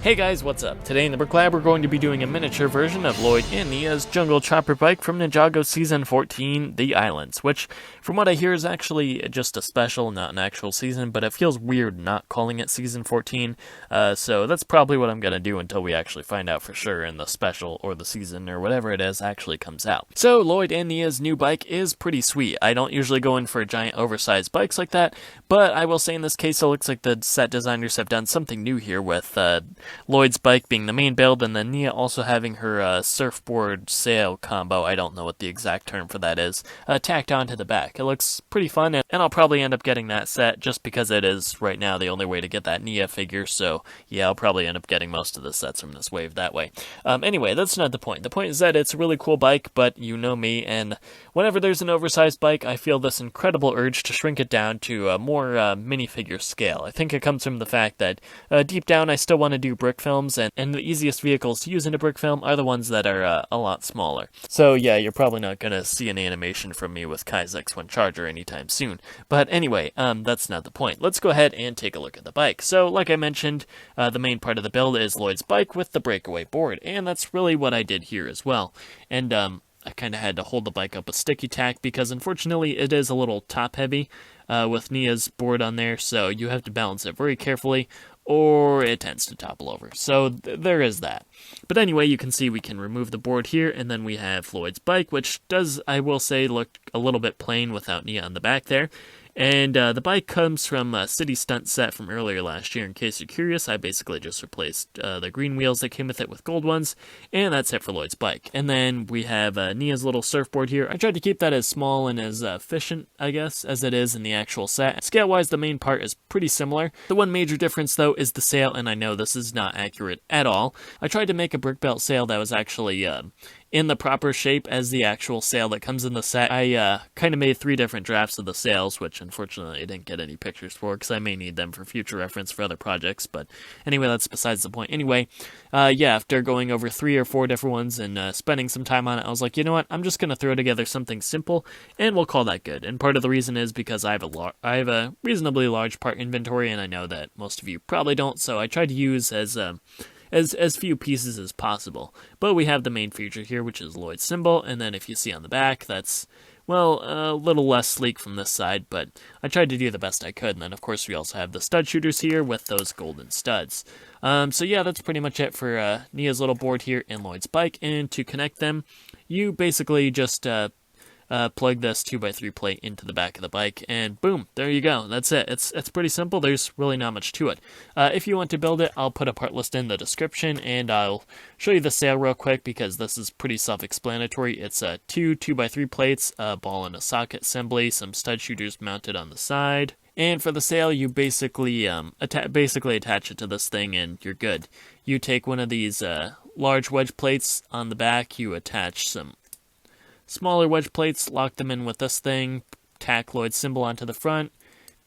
Hey guys, what's up? Today in the BrickLab we're going to be doing a miniature version of Lloyd and Nia's jungle chopper bike from Ninjago Season 14, The Islands, which, from what I hear, is actually just a special, not an actual season, but it feels weird not calling it Season 14, so that's probably what I'm going to do until we actually find out for sure and the special or the season or whatever it is actually comes out. So Lloyd and Nia's new bike is pretty sweet. I don't usually go in for giant oversized bikes like that, but I will say in this case it looks like the set designers have done something new here with Lloyd's bike being the main build, and then Nia also having her surfboard sail combo, I don't know what the exact term for that is, tacked onto the back. It looks pretty fun, and I'll probably end up getting that set just because it is right now the only way to get that Nia figure, so yeah, I'll probably end up getting most of the sets from this wave that way. Anyway, that's not the point. The point is that it's a really cool bike, but you know me, and whenever there's an oversized bike, I feel this incredible urge to shrink it down to a more minifigure scale. I think it comes from the fact that deep down I still want to do brick films, and the easiest vehicles to use in a brick film are the ones that are a lot smaller. So yeah, you're probably not going to see an animation from me with Kai's X1 Charger anytime soon. But anyway, that's not the point. Let's go ahead and take a look at the bike. So like I mentioned, the main part of the build is Lloyd's bike with the breakaway board, and that's really what I did here as well. And I kind of had to hold the bike up with sticky tack because unfortunately it is a little top heavy with Nia's board on there, so you have to balance it very carefully or it tends to topple over. So there is that. But anyway, you can see we can remove the board here, and then we have Lloyd's bike, which does, I will say, look a little bit plain without Nia on the back there. And the bike comes from a City Stunt set from earlier last year. In case you're curious, I basically just replaced the green wheels that came with it with gold ones, and that's it for Lloyd's bike. And then we have Nia's little surfboard here. I tried to keep that as small and as efficient, I guess, as it is in the actual set. Scale-wise, the main part is pretty similar. The one major difference, though, is the sail, and I know this is not accurate at all. I tried to make a brick belt sail that was actually in the proper shape as the actual sail that comes in the set. I kind of made 3 different drafts of the sails, which unfortunately I didn't get any pictures for because I may need them for future reference for other projects, but anyway, that's besides the point. Anyway, yeah, after going over 3 or 4 different ones and spending some time on it, I was like, you know what, I'm just going to throw together something simple, and we'll call that good. And part of the reason is because I have a reasonably large part inventory, and I know that most of you probably don't, so I tried to use as few pieces as possible. But we have the main feature here, which is Lloyd's symbol, and then if you see on the back, that's, well, a little less sleek from this side, but I tried to do the best I could. And then, of course, we also have the stud shooters here with those golden studs. So yeah, that's pretty much it for Nia's little board here and Lloyd's bike. And to connect them, you basically just plug this 2x3 plate into the back of the bike, and boom, there you go. That's it. It's pretty simple. There's really not much to it. If you want to build it, I'll put a part list in the description, and I'll show you the sail real quick because this is pretty self-explanatory. It's 2 2x3 plates, a ball and a socket assembly, some stud shooters mounted on the side. And for the sail, you basically attach it to this thing, and you're good. You take one of these large wedge plates on the back, you attach some smaller wedge plates, lock them in with this thing, tack Lloyd's symbol onto the front,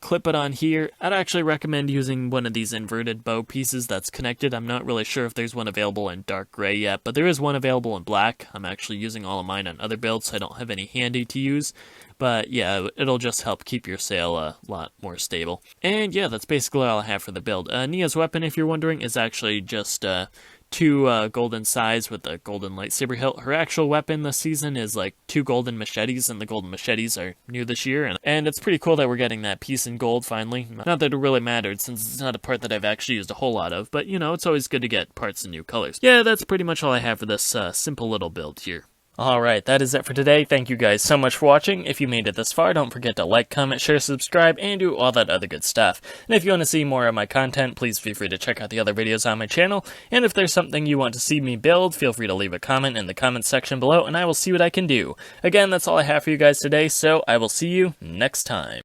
clip it on here. I'd actually recommend using one of these inverted bow pieces that's connected. I'm not really sure if there's one available in dark gray yet, but there is one available in black. I'm actually using all of mine on other builds, so I don't have any handy to use. But yeah, it'll just help keep your sail a lot more stable. And yeah, that's basically all I have for the build. Nia's weapon, if you're wondering, is actually just 2 golden sais with a golden lightsaber hilt. Her actual weapon this season is like 2 golden machetes, and the golden machetes are new this year. And it's pretty cool that we're getting that piece in gold finally. Not that it really mattered, since it's not a part that I've actually used a whole lot of, but you know, it's always good to get parts in new colors. Yeah, that's pretty much all I have for this simple little build here. Alright, that is it for today. Thank you guys so much for watching. If you made it this far, don't forget to like, comment, share, subscribe, and do all that other good stuff. And if you want to see more of my content, please feel free to check out the other videos on my channel. And if there's something you want to see me build, feel free to leave a comment in the comments section below, and I will see what I can do. Again, that's all I have for you guys today, so I will see you next time.